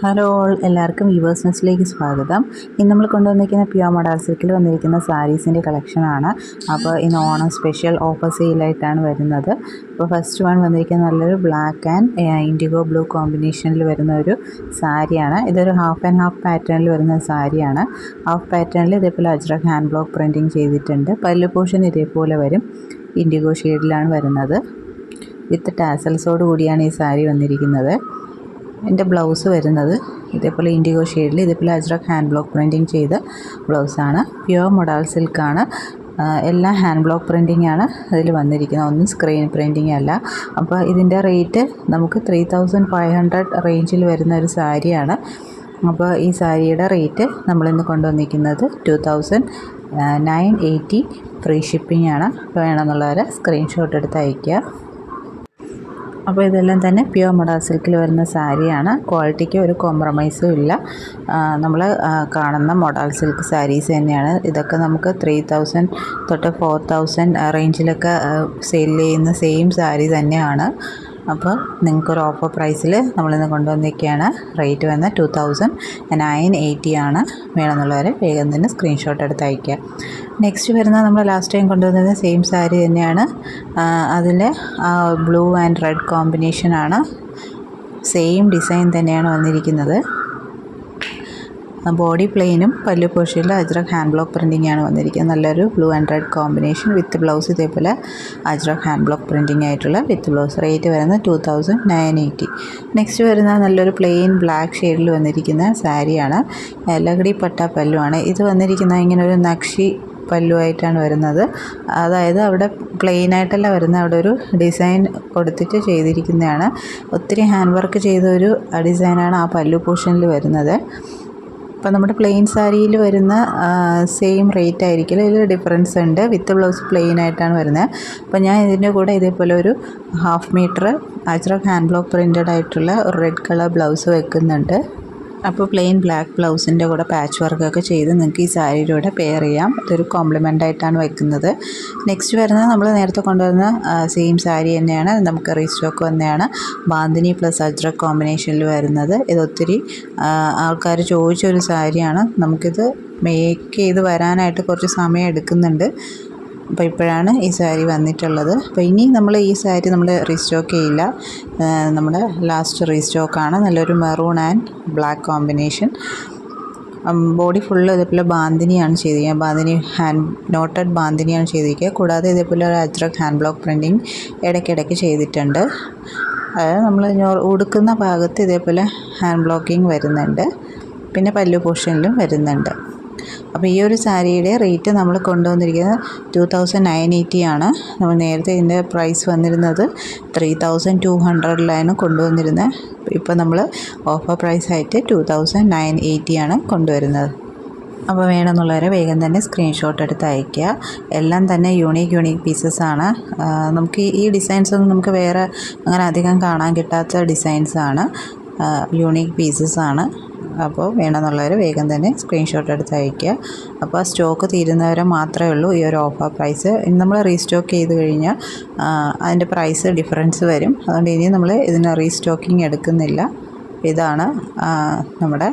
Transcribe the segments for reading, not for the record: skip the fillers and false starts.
Hello all, എല്ലാവർക്കും viewers ന്യൂസിലേക്ക് സ്വാഗതം. ഇന്ന് നമ്മൾ കൊണ്ടുവന്നിരിക്കുന്ന പ്യുവർ മോഡൽ സിൽക്കിൽ വന്നിരിക്കുന്ന സാരീസിൻ്റെ കളക്ഷനാണ്. അപ്പോൾ ഇന്ന് ഓണം സ്പെഷ്യൽ ഓഫർ സെയിലായിട്ടാണ് വരുന്നത്. അപ്പോൾ ഫസ്റ്റ് വൺ വന്നിരിക്കുന്ന നല്ലൊരു ബ്ലാക്ക് ആൻഡ് ഇൻഡിഗോ ബ്ലൂ കോമ്പിനേഷനിൽ വരുന്ന ഒരു സാരിയാണ്. ഇതൊരു ഹാഫ് ആൻഡ് ഹാഫ് പാറ്റേണിൽ വരുന്ന സാരിയാണ്. ഹാഫ് പാറ്റേണിൽ ഇതേപോലെ അജ്രക് ഹാൻഡ് ബ്ലോക്ക് പ്രിൻറ്റിങ് ചെയ്തിട്ടുണ്ട്. പല്ലു പോർഷൻ ഇതേപോലെ വരും. ഇൻഡിഗോ ഷെയ്ഡിലാണ് വരുന്നത്. വിത്ത് ടാസൽസോട് കൂടിയാണ് ഈ സാരി വന്നിരിക്കുന്നത്. എൻ്റെ ബ്ലൗസ് വരുന്നത് ഇതേപോലെ ഇൻഡിഗോ ഷെയ്ഡിൽ ഇതേപോലെ അജ്രക് ഹാൻഡ് ബ്ലോക്ക് പ്രിൻറ്റിങ് ചെയ്ത ബ്ലൗസാണ്. Pure modal സിൽക്കാണ്. എല്ലാം ഹാൻഡ് ബ്ലോക്ക് പ്രിൻറ്റിംഗ് ആണ് അതിൽ വന്നിരിക്കുന്നത്, ഒന്നും സ്ക്രീൻ പ്രിൻറ്റിംഗ് അല്ല. അപ്പോൾ ഇതിൻ്റെ റേറ്റ് നമുക്ക് 3500 റേഞ്ചിൽ വരുന്ന ഒരു സാരിയാണ്. അപ്പോൾ ഈ സാരിയുടെ റേറ്റ് നമ്മളിന്ന് കൊണ്ടുവന്നിരിക്കുന്നത് 2980 ഫ്രീ ഷിപ്പിംഗ് ആണ്. അപ്പോൾ വേണമെന്നുള്ളവർ സ്ക്രീൻഷോട്ട് എടുത്ത് അയയ്ക്കുക. അപ്പോൾ ഇതെല്ലാം തന്നെ പ്യുവർ മൊഡാൾ സിൽക്കിൽ വരുന്ന സാരിയാണ്. ക്വാളിറ്റിക്ക് ഒരു കോംപ്രമൈസും ഇല്ല. നമ്മൾ കാണുന്ന മൊഡാൾ സിൽക്ക് സാരീസ് തന്നെയാണ്. ഇതൊക്കെ നമുക്ക് 3000 തൊട്ട് 4000 റേഞ്ചിലൊക്കെ സെയിൽ ചെയ്യുന്ന സെയിം സാരി തന്നെയാണ്. അപ്പോൾ നിങ്ങൾക്കൊരു ഓഫർ പ്രൈസിൽ നമ്മളിന്ന് കൊണ്ടുവന്നിരിക്കുകയാണ്. റേറ്റ് വന്ന് 2980 ആണ്. വേണമെന്നുള്ളവർ വേഗം തന്നെ സ്ക്രീൻഷോട്ട് എടുത്ത് അയയ്ക്കുക. നെക്സ്റ്റ് വരുന്നത് നമ്മൾ ലാസ്റ്റ് ടൈം കൊണ്ടുവന്നത് സെയിം സാരി തന്നെയാണ്. അതിൽ ബ്ലൂ ആൻഡ് റെഡ് കോമ്പിനേഷനാണ്. സെയിം ഡിസൈൻ തന്നെയാണ് വന്നിരിക്കുന്നത്. ബോഡി പ്ലെയിനും പല്ലു പോർഷനിൽ അജ്രക് ഹാൻഡ് ബ്ലോക്ക് പ്രിൻറ്റിംഗ് ആണ് വന്നിരിക്കുന്നത്. നല്ലൊരു blue and red combination with blouse ഇതേപോലെ അജ്രക് ഹാൻഡ് ബ്ലോക്ക് പ്രിൻറ്റിംഗ് ആയിട്ടുള്ള വിത്ത് ബ്ലൗസ്. റേറ്റ് വരുന്നത് 2980. നെക്സ്റ്റ് വരുന്നത് നല്ലൊരു പ്ലെയിൻ ബ്ലാക്ക് ഷെയ്ഡിൽ വന്നിരിക്കുന്ന സാരിയാണ്. ലഹടി പട്ട പല്ലുവാണ് ഇത് വന്നിരിക്കുന്നത്. ഇങ്ങനെ ഒരു നക്ഷി പല്ലുവായിട്ടാണ് വരുന്നത്. അതായത് അവിടെ പ്ലെയിൻ ആയിട്ടല്ല വരുന്നത്, അവിടെ ഒരു ഡിസൈൻ കൊടുത്തിട്ട് ചെയ്തിരിക്കുന്നതാണ്. ഒത്തിരി ഹാൻഡ് വർക്ക് ചെയ്ത ഒരു ഡിസൈനാണ് ആ പല്ലു പോർഷനിൽ വരുന്നത്. അപ്പോൾ നമ്മുടെ പ്ലെയിൻ സാരിയിൽ വരുന്ന സെയിം റേറ്റ് ആയിരിക്കില്ല, ഇതിൽ ഡിഫറൻസ് ഉണ്ട്. വിത്ത് ബ്ലൗസ് പ്ലെയിൻ ആയിട്ടാണ് വരുന്നത്. അപ്പോൾ ഞാൻ ഇതിൻ്റെ കൂടെ ഇതേപോലെ ഒരു 1/2 metre Ajrak hand block printed ആയിട്ടുള്ള ഒരു റെഡ് കളർ ബ്ലൗസ് വെക്കുന്നുണ്ട്. അപ്പോൾ പ്ലെയിൻ ബ്ലാക്ക് ബ്ലൗസിൻ്റെ കൂടെ പാച്ച് വർക്കൊക്കെ ചെയ്ത് നിങ്ങൾക്ക് ഈ സാരിയുടെ കൂടെ പെയർ ചെയ്യാം. ഇതൊരു കോംപ്ലിമെൻ്റ് ആയിട്ടാണ് വെക്കുന്നത്. നെക്സ്റ്റ് വരുന്നത് നമ്മൾ നേരത്തെ കൊണ്ടുവന്ന സെയിം സാരി തന്നെയാണ്. നമുക്ക് റീസ്റ്റോക്ക് വന്നതാണ്. ബാന്തിനി പ്ലസ് അജ്രക് കോമ്പിനേഷനിൽ വരുന്നത്. ഇതൊത്തിരി ആൾക്കാർ ചോദിച്ചൊരു സാരിയാണ്. നമുക്കിത് മേക്ക് ചെയ്ത് വരാനായിട്ട് കുറച്ച് സമയം എടുക്കുന്നുണ്ട്. അപ്പോൾ ഇപ്പോഴാണ് ഈ സാരി വന്നിട്ടുള്ളത്. അപ്പോൾ ഇനി നമ്മൾ ഈ സാരി നമ്മൾ റീസ്റ്റോക്ക് ചെയ്യില്ല. നമ്മുടെ ലാസ്റ്റ് റീസ്റ്റോക്കാണ്. നല്ലൊരു maroon and black combination. Body full ഇതേപോലെ ബാന്തിനിയാണ് ചെയ്തിരിക്കുക. ബാന്തിനി ഹാൻഡ് നോട്ടഡ് ബാന്തിനിയാണ് ചെയ്തിരിക്കുക. കൂടാതെ ഇതേപോലെ ഒരു അജ്രക് ഹാൻഡ് ബ്ലോക്ക് പ്രിൻറ്റിങ് ഇടയ്ക്കിടയ്ക്ക് ചെയ്തിട്ടുണ്ട്. അതായത് നമ്മൾ ഉടുക്കുന്ന ഭാഗത്ത് ഇതേപോലെ ഹാൻഡ് ബ്ലോക്കിങ് വരുന്നുണ്ട്. പിന്നെ പല്ലു പോർഷനിലും വരുന്നുണ്ട്. അപ്പോൾ ഈ ഒരു സാരിയുടെ റേറ്റ് നമ്മൾ കൊണ്ടുവന്നിരിക്കുന്നത് 2980 ആണ്. നമ്മൾ നേരത്തെ ഇതിൻ്റെ പ്രൈസ് വന്നിരുന്നത് 3200 കൊണ്ടുവന്നിരുന്നത്. ഇപ്പോൾ നമ്മൾ ഓഫർ പ്രൈസായിട്ട് 2980 ആണ് കൊണ്ടുവരുന്നത്. അപ്പോൾ വേണമെന്നുള്ളവരെ വേഗം തന്നെ സ്ക്രീൻഷോട്ട് എടുത്ത് അയയ്ക്കുക. എല്ലാം തന്നെ യൂണീക്ക് പീസസ് ആണ്. നമുക്ക് ഈ ഡിസൈൻസ് ഒന്നും നമുക്ക് വേറെ അങ്ങനെ അധികം കാണാൻ കിട്ടാത്ത ഡിസൈൻസാണ്. യൂണീക്ക് പീസസ് ആണ്. അപ്പോൾ വേണമെന്നുള്ളവർ വേഗം തന്നെ സ്ക്രീൻഷോട്ട് എടുത്ത് അയയ്ക്കുക. അപ്പോൾ സ്റ്റോക്ക് തീരുന്നവരെ മാത്രമേ ഉള്ളൂ ഈ ഒരു ഓഫർ പ്രൈസ്. ഇനി നമ്മൾ റീസ്റ്റോക്ക് ചെയ്ത് കഴിഞ്ഞാൽ അതിൻ്റെ പ്രൈസ് ഡിഫറൻസ് വരും. അതുകൊണ്ട് ഇനി നമ്മൾ ഇതിന് റീസ്റ്റോക്കിംഗ് എടുക്കുന്നില്ല. ഇതാണ് നമ്മുടെ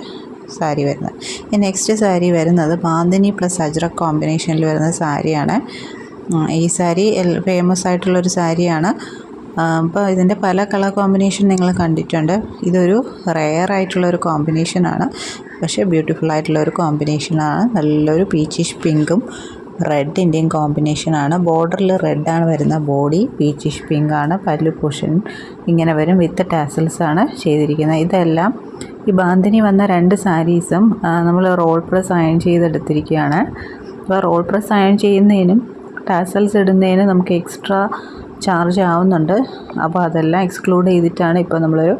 സാരി വരുന്നത്. ഈ നെക്സ്റ്റ് സാരി വരുന്നത് ബാന്തിനി പ്ലസ് അജ്രക് കോമ്പിനേഷനിൽ വരുന്ന സാരിയാണ്. ഈ സാരി ഫേമസ് ആയിട്ടുള്ളൊരു സാരിയാണ്. അപ്പോൾ ഇതിൻ്റെ പല കളർ കോമ്പിനേഷൻ നിങ്ങൾ കണ്ടിട്ടുണ്ട്. ഇതൊരു റെയർ ആയിട്ടുള്ളൊരു കോമ്പിനേഷനാണ്, പക്ഷേ ബ്യൂട്ടിഫുൾ ആയിട്ടുള്ളൊരു കോമ്പിനേഷനാണ്. നല്ലൊരു പീച്ചിഷ് പിങ്കും റെഡിൻ്റെയും കോമ്പിനേഷനാണ്. ബോർഡറിൽ റെഡാണ് വരുന്ന, ബോഡി പീച്ചിഷ് പിങ്കാണ്. പല്ലു പോർഷൻ ഇങ്ങനെ വരും. വിത്ത് ടാസൽസാണ് ചെയ്തിരിക്കുന്നത്. ഇതെല്ലാം ഈ ബാന്തിനി വന്ന 2 സാരീസും നമ്മൾ റോൾ പ്രസ് അയൺ ചെയ്തെടുത്തിരിക്കുകയാണ്. അപ്പോൾ റോൾ പ്രസ് അയൺ ചെയ്യുന്നതിനും ടാസൽസ് ഇടുന്നതിനും നമുക്ക് എക്സ്ട്രാ ചാർജ് ആവുന്നുണ്ട്. അപ്പോൾ അതെല്ലാം എക്സ്ക്ലൂഡ് ചെയ്തിട്ടാണ് ഇപ്പോൾ നമ്മളൊരു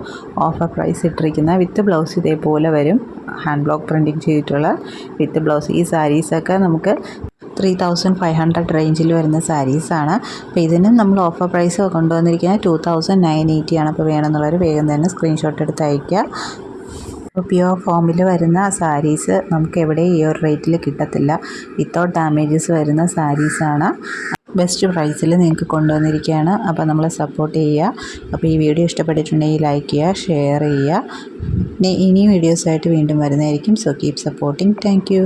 ഓഫർ പ്രൈസ് ഇട്ടിരിക്കുന്നത്. വിത്ത് ബ്ലൗസ് ഇതേപോലെ വരും. ഹാൻഡ് ബ്ലോക്ക് പ്രിൻറ്റിങ് ചെയ്തിട്ടുള്ള വിത്ത് ബ്ലൗസ്. ഈ സാരീസൊക്കെ നമുക്ക് 3500 റേഞ്ചിൽ വരുന്ന സാരീസാണ്. അപ്പോൾ ഇതിനും നമ്മൾ ഓഫർ പ്രൈസ് കൊണ്ടുവന്നിരിക്കുന്നത് 2980 ആണ്. അപ്പോൾ വേണമെന്നുള്ളവർ വേഗം തന്നെ സ്ക്രീൻഷോട്ട് എടുത്ത് അയയ്ക്കുക. അപ്പോൾ പ്യുവർ ഫോമിൽ വരുന്ന സാരീസ് നമുക്ക് എവിടെയും ഈ ഒരു റേറ്റിൽ കിട്ടത്തില്ല. വിത്തൗട്ട് ഡാമേജസ് വരുന്ന സാരീസാണ്. ബെസ്റ്റ് പ്രൈസിൽ നിങ്ങൾക്ക് കൊണ്ടുവന്നിരിക്കുകയാണ്. അപ്പോൾ നമ്മളെ സപ്പോർട്ട് ചെയ്യുക. അപ്പോൾ ഈ വീഡിയോ ഇഷ്ടപ്പെട്ടിട്ടുണ്ടെങ്കിൽ ലൈക്ക് ചെയ്യുക, ഷെയർ ചെയ്യുക. ഇനിയും വീഡിയോസായിട്ട് വീണ്ടും വരുന്നതായിരിക്കും. So keep supporting. Thank you.